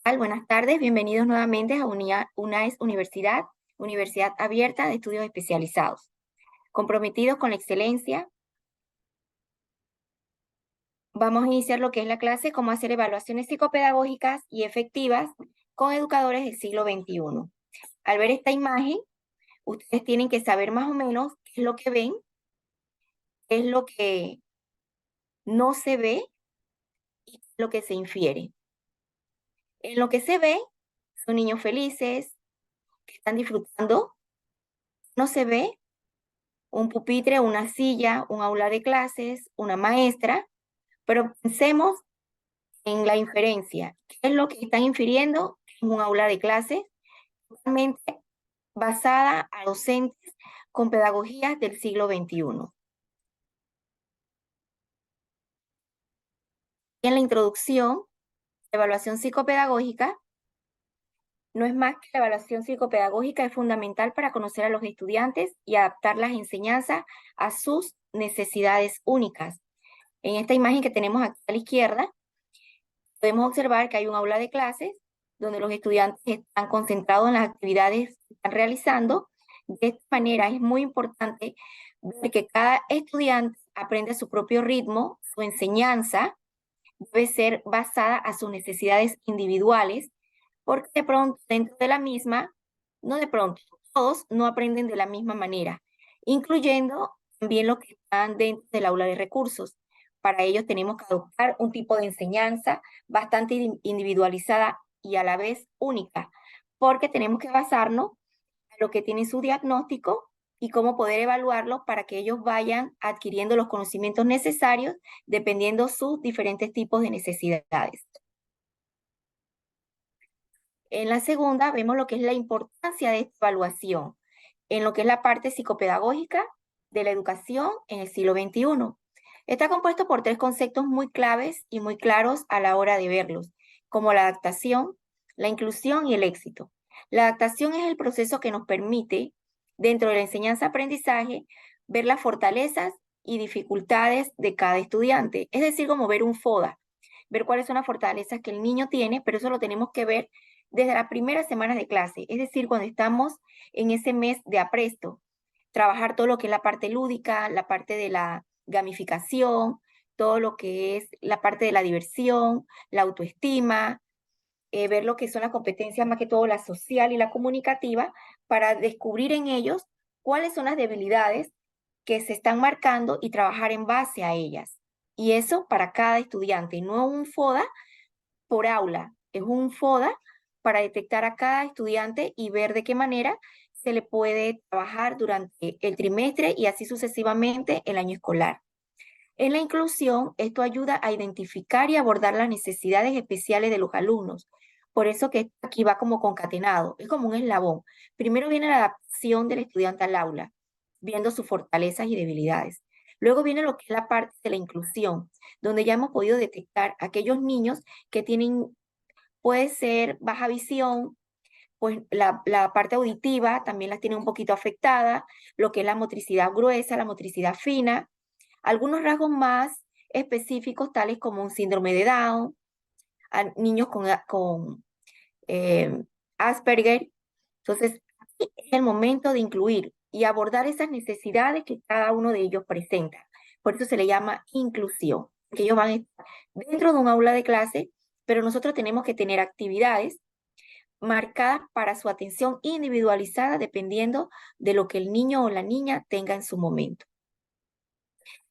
tal? Buenas tardes, bienvenidos nuevamente a UNAES Universidad, Universidad Abierta de Estudios Especializados. Comprometidos con la excelencia, vamos a iniciar lo que es la clase, cómo hacer evaluaciones psicopedagógicas y efectivas con educadores del siglo XXI. Al ver esta imagen, ustedes tienen que saber más o menos qué es lo que ven, qué es lo que no se ve y qué es lo que se infiere. En lo que se ve, son niños felices, que están disfrutando. No se ve un pupitre, una silla, un aula de clases, una maestra, pero pensemos en la inferencia. ¿Qué es lo que están infiriendo en un aula de clases? Totalmente basada a docentes con pedagogías del siglo XXI. En la introducción, la evaluación psicopedagógica no es más que la evaluación psicopedagógica es fundamental para conocer a los estudiantes y adaptar las enseñanzas a sus necesidades únicas. En esta imagen que tenemos aquí a la izquierda, podemos observar que hay un aula de clases donde los estudiantes están concentrados en las actividades que están realizando. De esta manera es muy importante ver que cada estudiante aprende a su propio ritmo, su enseñanza debe ser basada a sus necesidades individuales, porque de pronto dentro de la misma, no de pronto, todos no aprenden de la misma manera, incluyendo también los que están dentro del aula de recursos. Para ellos tenemos que adoptar un tipo de enseñanza bastante individualizada y a la vez única, porque tenemos que basarnos en lo que tiene su diagnóstico y cómo poder evaluarlo para que ellos vayan adquiriendo los conocimientos necesarios dependiendo sus diferentes tipos de necesidades. En la segunda vemos lo que es la importancia de esta evaluación en lo que es la parte psicopedagógica de la educación en el siglo XXI. Está compuesto por tres conceptos muy claves y muy claros a la hora de verlos, como la adaptación, la inclusión y el éxito. La adaptación es el proceso que nos permite, dentro de la enseñanza-aprendizaje, ver las fortalezas y dificultades de cada estudiante. Es decir, como ver un FODA, ver cuáles son las fortalezas que el niño tiene, pero eso lo tenemos que ver desde las primeras semanas de clase, es decir, cuando estamos en ese mes de apresto, trabajar todo lo que es la parte lúdica, la parte de la gamificación, todo lo que es la parte de la diversión, la autoestima, ver lo que son las competencias, más que todo la social y la comunicativa, para descubrir en ellos cuáles son las debilidades que se están marcando y trabajar en base a ellas. Y eso para cada estudiante, no un FODA por aula, es un FODA para detectar a cada estudiante y ver de qué manera se le puede trabajar durante el trimestre y así sucesivamente el año escolar. En la inclusión, esto ayuda a identificar y abordar las necesidades especiales de los alumnos. Por eso que aquí va como concatenado, es como un eslabón. Primero viene la adaptación del estudiante al aula, viendo sus fortalezas y debilidades. Luego viene lo que es la parte de la inclusión, donde ya hemos podido detectar aquellos niños que tienen, puede ser baja visión, pues la parte auditiva también las tiene un poquito afectada, lo que es la motricidad gruesa, la motricidad fina, algunos rasgos más específicos, tales como un síndrome de Down, a niños con Asperger. Entonces, aquí es el momento de incluir y abordar esas necesidades que cada uno de ellos presenta. Por eso se le llama inclusión, que ellos van a estar dentro de un aula de clase, pero nosotros tenemos que tener actividades marcadas para su atención individualizada dependiendo de lo que el niño o la niña tenga en su momento.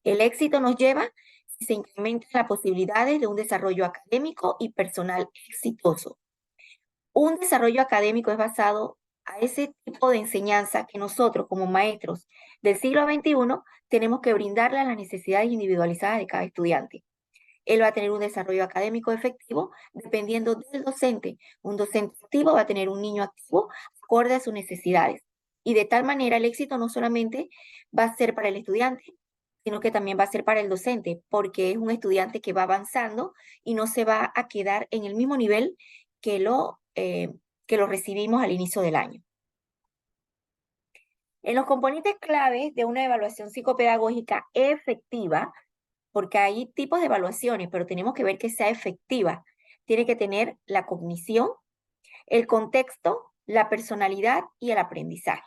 El éxito nos lleva si se incrementan las posibilidades de un desarrollo académico y personal exitoso. Un desarrollo académico es basado a ese tipo de enseñanza que nosotros como maestros del siglo XXI tenemos que brindarle a las necesidades individualizadas de cada estudiante. Él va a tener un desarrollo académico efectivo dependiendo del docente. Un docente activo va a tener un niño activo acorde a sus necesidades. Y de tal manera el éxito no solamente va a ser para el estudiante, sino que también va a ser para el docente, porque es un estudiante que va avanzando y no se va a quedar en el mismo nivel que lo recibimos al inicio del año. En los componentes claves de una evaluación psicopedagógica efectiva, porque hay tipos de evaluaciones, pero tenemos que ver que sea efectiva. tiene que tener la cognición, el contexto, la personalidad y el aprendizaje.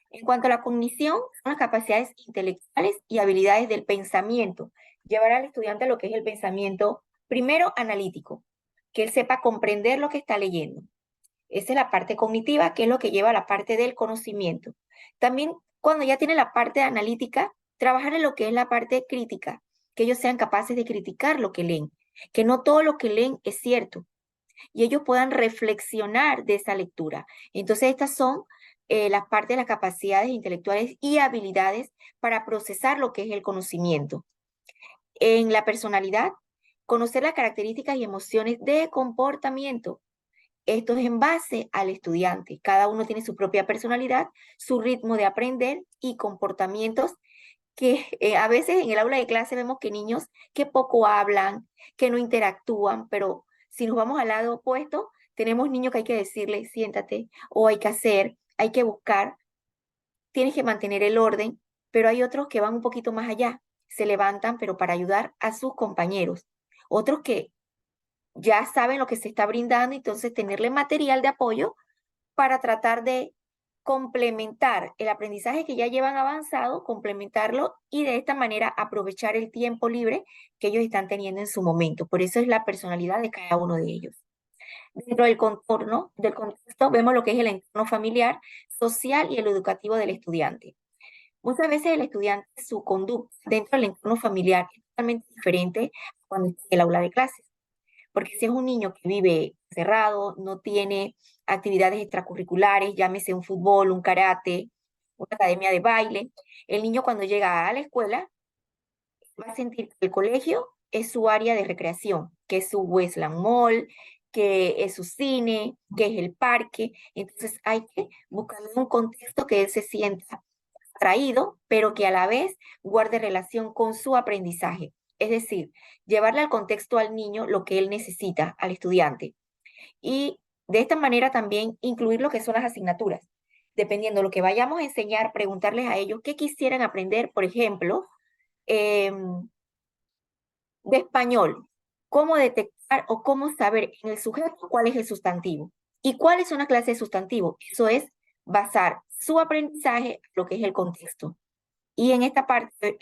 En cuanto a la cognición, son las capacidades intelectuales y habilidades del pensamiento. Llevar al estudiante a lo que es el pensamiento, primero analítico, que él sepa comprender lo que está leyendo. Esa es la parte cognitiva, que es lo que lleva a la parte del conocimiento. También, cuando ya tiene la parte analítica, trabajar en lo que es la parte crítica, que ellos sean capaces de criticar lo que leen, que no todo lo que leen es cierto, y ellos puedan reflexionar de esa lectura. Entonces, estas son las partes de las capacidades intelectuales y habilidades para procesar lo que es el conocimiento. En la personalidad, conocer las características y emociones de comportamiento. Esto es en base al estudiante. Cada uno tiene su propia personalidad, su ritmo de aprender y comportamientos que a veces en el aula de clase vemos que niños que poco hablan, que no interactúan, pero si nos vamos al lado opuesto, tenemos niños que hay que decirle, siéntate, o hay que hacer, hay que buscar, tienes que mantener el orden, pero hay otros que van un poquito más allá, se levantan, pero para ayudar a sus compañeros. Otros que ya saben lo que se está brindando, entonces tenerle material de apoyo para tratar de complementar el aprendizaje que ya llevan avanzado, complementarlo y de esta manera aprovechar el tiempo libre que ellos están teniendo en su momento. Por eso es la personalidad de cada uno de ellos. Dentro del contorno, del contexto, vemos lo que es el entorno familiar, social y el educativo del estudiante. Muchas veces el estudiante, su conducta dentro del entorno familiar es totalmente diferente cuando está en el aula de clases. Porque si es un niño que vive cerrado, no tiene actividades extracurriculares, llámese un fútbol, un karate, una academia de baile, el niño cuando llega a la escuela va a sentir que el colegio es su área de recreación, que es su Westland Mall, que es su cine, que es el parque. Entonces hay que buscar un contexto que él se sienta atraído, pero que a la vez guarde relación con su aprendizaje. Es decir, llevarle al contexto al niño lo que él necesita, al estudiante. Y de esta manera también incluir lo que son las asignaturas. Dependiendo de lo que vayamos a enseñar, preguntarles a ellos qué quisieran aprender, por ejemplo, de español, cómo detectar o cómo saber en el sujeto cuál es el sustantivo y cuál es una clase de sustantivo. Eso es basar su aprendizaje en lo que es el contexto. Y en esta parte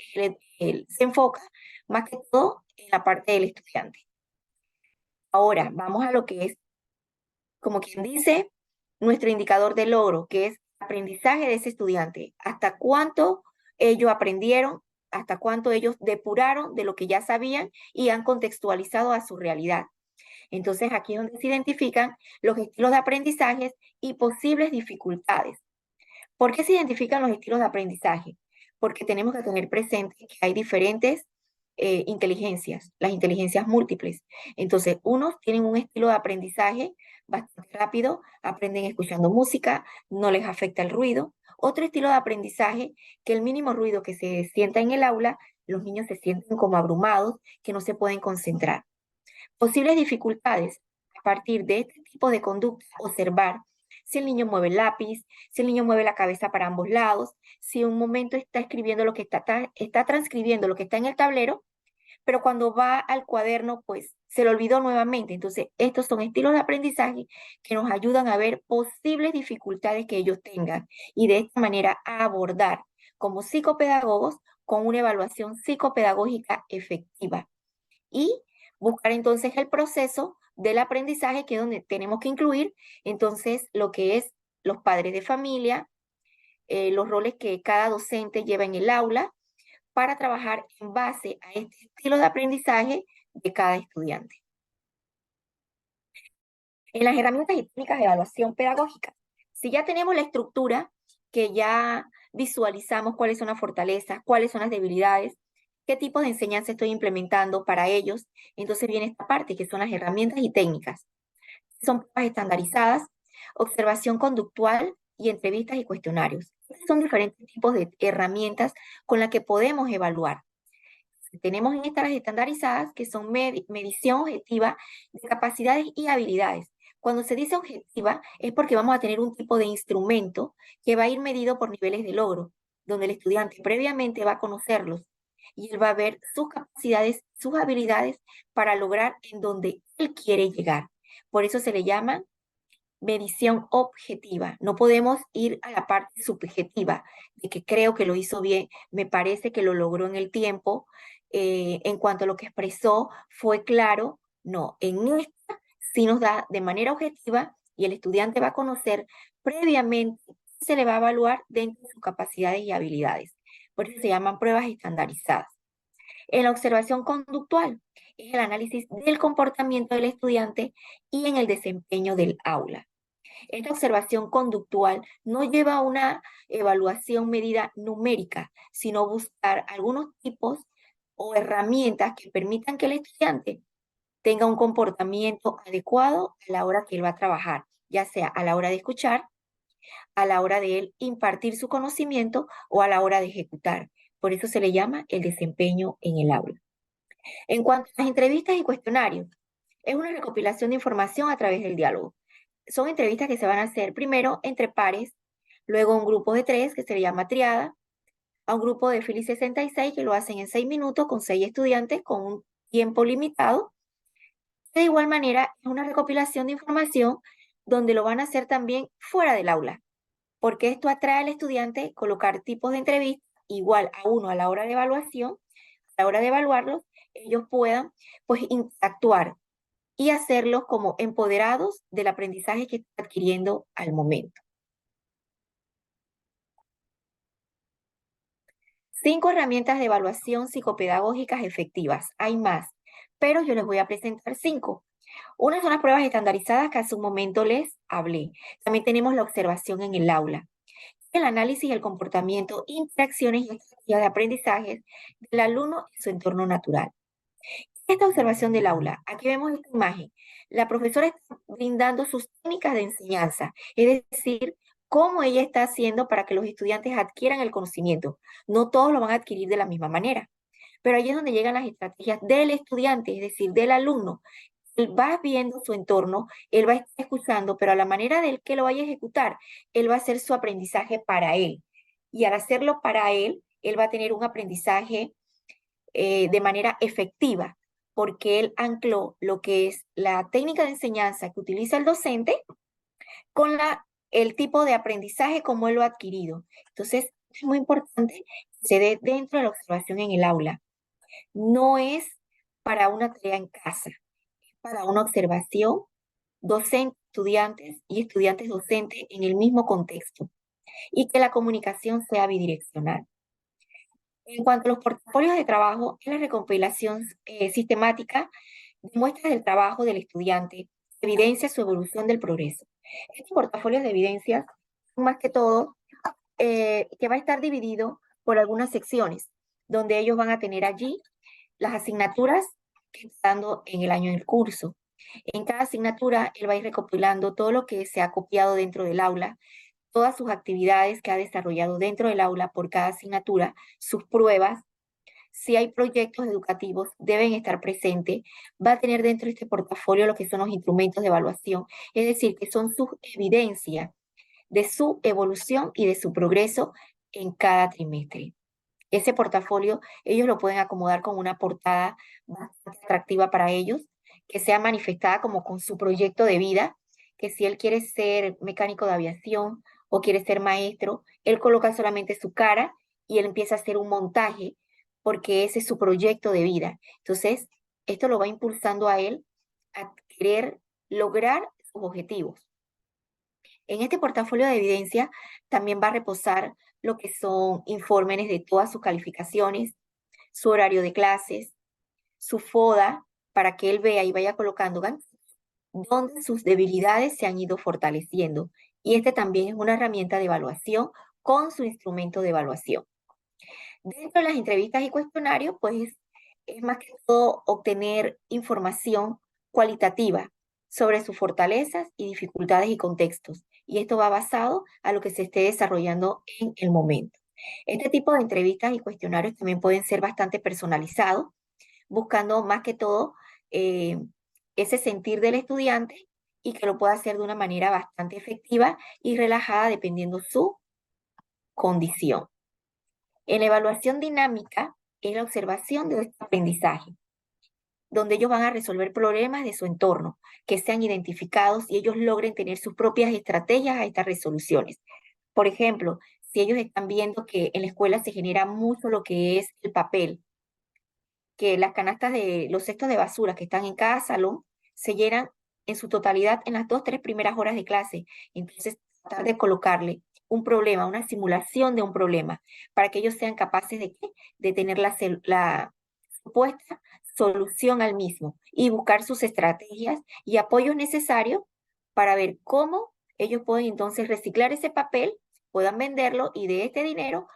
él se enfoca más que todo en la parte del estudiante. Ahora, vamos a lo que es, como quien dice, nuestro indicador de logro, que es aprendizaje de ese estudiante. Hasta cuánto ellos aprendieron, hasta cuánto ellos depuraron de lo que ya sabían y han contextualizado a su realidad. Entonces, aquí es donde se identifican los estilos de aprendizaje y posibles dificultades. ¿Por qué se identifican los estilos de aprendizaje? Porque tenemos que tener presente que hay diferentes inteligencias, las inteligencias múltiples. Entonces, unos tienen un estilo de aprendizaje bastante rápido, aprenden escuchando música, no les afecta el ruido. Otro estilo de aprendizaje, que el mínimo ruido que se sienta en el aula, los niños se sienten como abrumados, que no se pueden concentrar. Posibles dificultades a partir de este tipo de conducta, observar si el niño mueve el lápiz, si el niño mueve la cabeza para ambos lados, si un momento está escribiendo lo que está transcribiendo lo que está en el tablero, pero cuando va al cuaderno, pues se lo olvidó nuevamente. Entonces, estos son estilos de aprendizaje que nos ayudan a ver posibles dificultades que ellos tengan y de esta manera a abordar como psicopedagogos con una evaluación psicopedagógica efectiva y buscar entonces el proceso del aprendizaje, que es donde tenemos que incluir entonces lo que es los padres de familia, los roles que cada docente lleva en el aula para trabajar en base a este estilo de aprendizaje de cada estudiante. En las herramientas y técnicas de evaluación pedagógica, si ya tenemos la estructura, que ya visualizamos cuáles son las fortalezas, cuáles son las debilidades, qué tipo de enseñanza estoy implementando para ellos, entonces viene esta parte que son las herramientas y técnicas. Son pruebas estandarizadas, observación conductual y entrevistas y cuestionarios. Son diferentes tipos de herramientas con las que podemos evaluar. Tenemos estas estandarizadas, que son medición objetiva de capacidades y habilidades. Cuando se dice objetiva es porque vamos a tener un tipo de instrumento que va a ir medido por niveles de logro, donde el estudiante previamente va a conocerlos y él va a ver sus capacidades, sus habilidades para lograr en donde él quiere llegar. Por eso se le llama medición objetiva. No podemos ir a la parte subjetiva de que creo que lo hizo bien, me parece que lo logró en el tiempo, en cuanto a lo que expresó, fue claro. No, en esta sí nos da de manera objetiva y el estudiante va a conocer previamente, se le va a evaluar dentro de sus capacidades y habilidades. Por eso se llaman pruebas estandarizadas. En la observación conductual es el análisis del comportamiento del estudiante y en el desempeño del aula. Esta observación conductual no lleva a una evaluación medida numérica, sino buscar algunos tipos o herramientas que permitan que el estudiante tenga un comportamiento adecuado a la hora que él va a trabajar, ya sea a la hora de escuchar, a la hora de él impartir su conocimiento o a la hora de ejecutar. Por eso se le llama el desempeño en el aula. En cuanto a las entrevistas y cuestionarios, es una recopilación de información a través del diálogo. Son entrevistas que se van a hacer primero entre pares, luego un grupo de 3 que se le llama triada, a un grupo de Philly 66 que lo hacen en 6 minutos con 6 estudiantes con un tiempo limitado. De igual manera, es una recopilación de información donde lo van a hacer también fuera del aula, porque esto atrae al estudiante colocar tipos de entrevistas igual a uno a la hora de evaluación, a la hora de evaluarlos, ellos puedan pues interactuar y hacerlos como empoderados del aprendizaje que están adquiriendo al momento. 5 herramientas de evaluación psicopedagógicas efectivas. Hay más, pero yo les voy a presentar 5. Una son las pruebas estandarizadas que hace un momento les hablé. También tenemos la observación en el aula, el análisis del comportamiento, interacciones y estrategias de aprendizaje del alumno en su entorno natural. Esta observación del aula, aquí vemos esta imagen. La profesora está brindando sus técnicas de enseñanza, es decir, cómo ella está haciendo para que los estudiantes adquieran el conocimiento. No todos lo van a adquirir de la misma manera, pero ahí es donde llegan las estrategias del estudiante, es decir, del alumno. Él va viendo su entorno, él va a estar escuchando, pero a la manera de él que lo vaya a ejecutar, él va a hacer su aprendizaje para él. Y al hacerlo para él va a tener un aprendizaje de manera efectiva, porque él ancló lo que es la técnica de enseñanza que utiliza el docente con el tipo de aprendizaje como él lo ha adquirido. Entonces, es muy importante que se dé dentro de la observación en el aula. No es para una tarea en casa, es para una observación docente, estudiantes y estudiantes docentes en el mismo contexto y que la comunicación sea bidireccional. En cuanto a los portafolios de trabajo, es la recopilación sistemática de muestras del trabajo del estudiante, evidencia su evolución del progreso. Estos portafolios de evidencias son más que todo que va a estar dividido por algunas secciones, donde ellos van a tener allí las asignaturas que están dando en el año del curso. En cada asignatura, él va a ir recopilando todo lo que se ha copiado dentro del aula, todas sus actividades que ha desarrollado dentro del aula por cada asignatura, sus pruebas. Si hay proyectos educativos, deben estar presentes. Va a tener dentro de este portafolio lo que son los instrumentos de evaluación, es decir, que son sus evidencias de su evolución y de su progreso en cada trimestre. Ese portafolio ellos lo pueden acomodar con una portada bastante atractiva para ellos, que sea manifestada como con su proyecto de vida, que si él quiere ser mecánico de aviación o quiere ser maestro, él coloca solamente su cara y él empieza a hacer un montaje porque ese es su proyecto de vida. Entonces, esto lo va impulsando a él a querer lograr sus objetivos. En este portafolio de evidencia también va a reposar lo que son informes de todas sus calificaciones, su horario de clases, su FODA, para que él vea y vaya colocando donde sus debilidades se han ido fortaleciendo. Y este también es una herramienta de evaluación con su instrumento de evaluación. Dentro de las entrevistas y cuestionarios, pues es más que todo obtener información cualitativa sobre sus fortalezas y dificultades y contextos. Y esto va basado a lo que se esté desarrollando en el momento. Este tipo de entrevistas y cuestionarios también pueden ser bastante personalizados, buscando más que todo eh, ese sentir del estudiante y que lo pueda hacer de una manera bastante efectiva y relajada dependiendo su condición. En la evaluación dinámica es la observación de este aprendizaje. donde ellos van a resolver problemas de su entorno, que sean identificados y ellos logren tener sus propias estrategias a estas resoluciones. Por ejemplo, si ellos están viendo que en la escuela se genera mucho lo que es el papel, que las canastas de los cestos de basura que están en cada salón se llenan en su totalidad en las 2, 3 primeras horas de clase. Entonces, tratar de colocarle un problema, una simulación de un problema, para que ellos sean capaces de, ¿qué? De tener la supuesta solución al mismo y buscar sus estrategias y apoyos necesarios para ver cómo ellos pueden entonces reciclar ese papel, puedan venderlo y de este dinero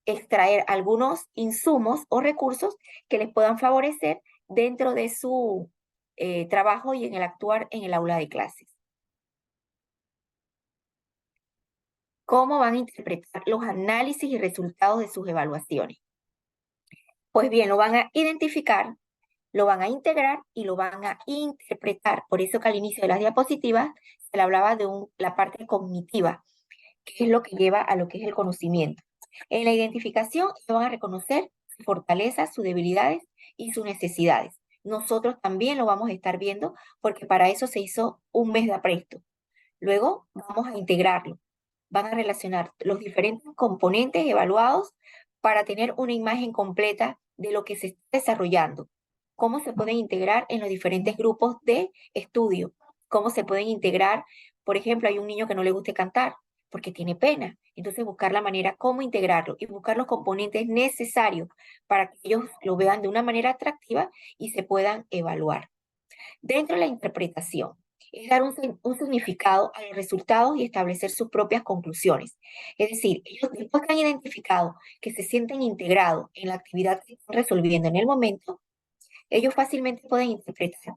extraer algunos insumos o recursos que les puedan favorecer dentro de su trabajo y en el actuar en el aula de clases. ¿Cómo van a interpretar los análisis y resultados de sus evaluaciones? Pues bien, lo van a identificar, lo van a integrar y lo van a interpretar. Por eso que al inicio de las diapositivas se le hablaba de la parte cognitiva, que es lo que lleva a lo que es el conocimiento. En la identificación se van a reconocer sus fortalezas, sus debilidades y sus necesidades. Nosotros también lo vamos a estar viendo porque para eso se hizo un mes de apresto. Luego vamos a integrarlo. Van a relacionar los diferentes componentes evaluados para tener una imagen completa de lo que se está desarrollando. Cómo se pueden integrar en los diferentes grupos de estudio. Cómo se pueden integrar, por ejemplo, hay un niño que no le guste cantar porque tiene pena. Entonces buscar la manera cómo integrarlo y buscar los componentes necesarios para que ellos lo vean de una manera atractiva y se puedan evaluar. Dentro de la interpretación, es dar un significado a los resultados y establecer sus propias conclusiones. Es decir, ellos después que han identificado que se sienten integrados en la actividad que están resolviendo en el momento, ellos fácilmente pueden interpretar,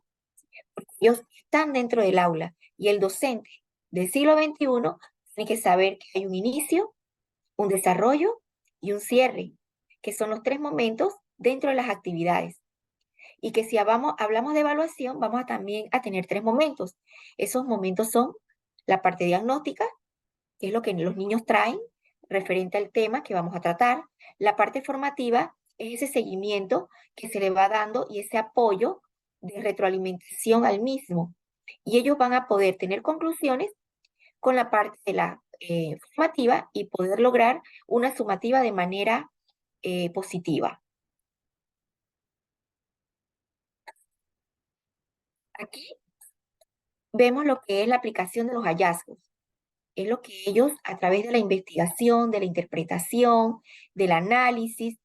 porque ellos están dentro del aula y el docente del siglo XXI tiene que saber que hay un inicio, un desarrollo y un cierre, que son los 3 momentos dentro de las actividades. Y que si hablamos de evaluación, vamos también a tener 3 momentos. Esos momentos son la parte diagnóstica, que es lo que los niños traen referente al tema que vamos a tratar. La parte formativa es ese seguimiento que se le va dando y ese apoyo de retroalimentación al mismo. Y ellos van a poder tener conclusiones con la parte de la formativa y poder lograr una sumativa de manera positiva. Aquí vemos lo que es la aplicación de los hallazgos. Es lo que ellos, a través de la investigación, de la interpretación, del análisis,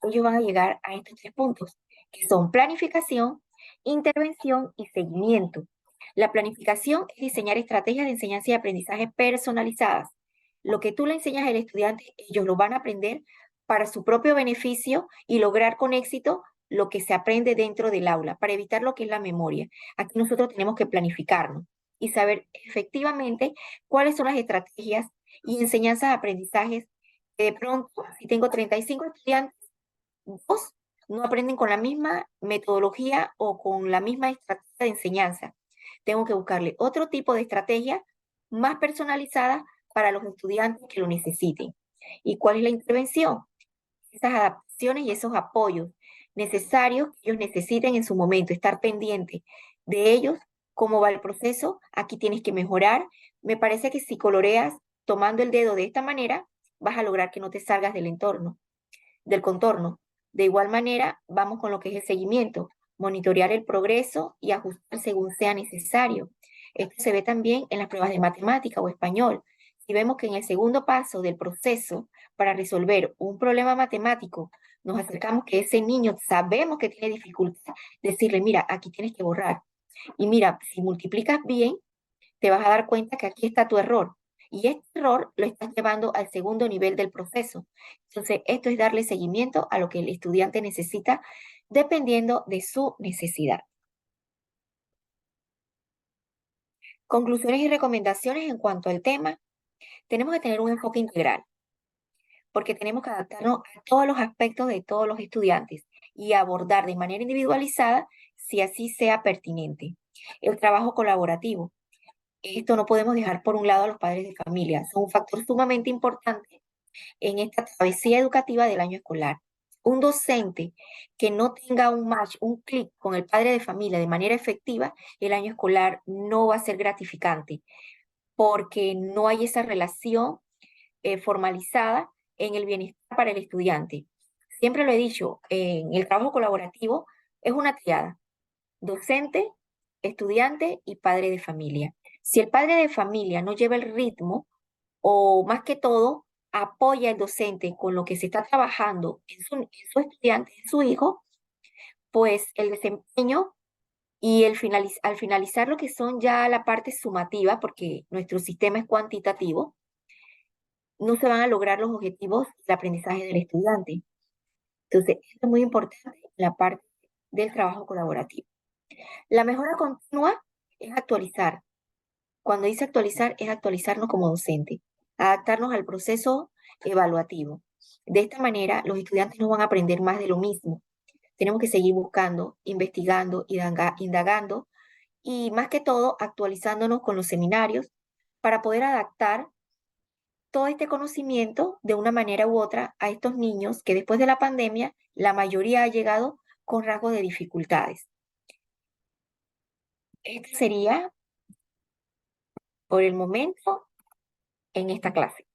ellos van a llegar a estos 3 puntos, que son planificación, intervención y seguimiento. La planificación es diseñar estrategias de enseñanza y aprendizaje personalizadas. Lo que tú le enseñas al estudiante, ellos lo van a aprender para su propio beneficio y lograr con éxito lo que se aprende dentro del aula, para evitar lo que es la memoria. Aquí nosotros tenemos que planificarnos y saber efectivamente cuáles son las estrategias y enseñanzas de aprendizajes que de pronto, si tengo 35 estudiantes, 2 no aprenden con la misma metodología o con la misma estrategia de enseñanza. Tengo que buscarle otro tipo de estrategia más personalizada para los estudiantes que lo necesiten. ¿Y cuál es la intervención? Esas adaptaciones y esos apoyos necesarios que ellos necesiten en su momento, estar pendiente de ellos, cómo va el proceso, aquí tienes que mejorar. Me parece que si coloreas tomando el dedo de esta manera, vas a lograr que no te salgas del entorno, del contorno. De igual manera, vamos con lo que es el seguimiento, monitorear el progreso y ajustar según sea necesario. Esto se ve también en las pruebas de matemática o español. Si vemos que en el segundo paso del proceso para resolver un problema matemático, nos acercamos que ese niño sabemos que tiene dificultad, decirle, mira, aquí tienes que borrar. Y mira, si multiplicas bien, te vas a dar cuenta que aquí está tu error. Y este error lo estás llevando al segundo nivel del proceso. Entonces, esto es darle seguimiento a lo que el estudiante necesita dependiendo de su necesidad. Conclusiones y recomendaciones en cuanto al tema. Tenemos que tener un enfoque integral, porque tenemos que adaptarnos a todos los aspectos de todos los estudiantes y abordar de manera individualizada si así sea pertinente. El trabajo colaborativo. Esto no podemos dejar por un lado a los padres de familia. Son un factor sumamente importante en esta travesía educativa del año escolar. Un docente que no tenga un match, un clic con el padre de familia de manera efectiva, el año escolar no va a ser gratificante porque no hay esa relación formalizada en el bienestar para el estudiante. Siempre lo he dicho, en el trabajo colaborativo es una triada, docente, estudiante y padre de familia. Si el padre de familia no lleva el ritmo o más que todo apoya al docente con lo que se está trabajando en su estudiante, en su hijo, pues el desempeño y al finalizar lo que son ya la parte sumativa, porque nuestro sistema es cuantitativo, no se van a lograr los objetivos de aprendizaje del estudiante. Entonces, esto es muy importante, la parte del trabajo colaborativo. La mejora continua es actualizar. Cuando dice actualizar, es actualizarnos como docente, adaptarnos al proceso evaluativo. De esta manera, los estudiantes no van a aprender más de lo mismo. Tenemos que seguir buscando, investigando, indagando y más que todo actualizándonos con los seminarios para poder adaptar todo este conocimiento de una manera u otra a estos niños que después de la pandemia la mayoría ha llegado con rasgos de dificultades. Esto sería por el momento en esta clase.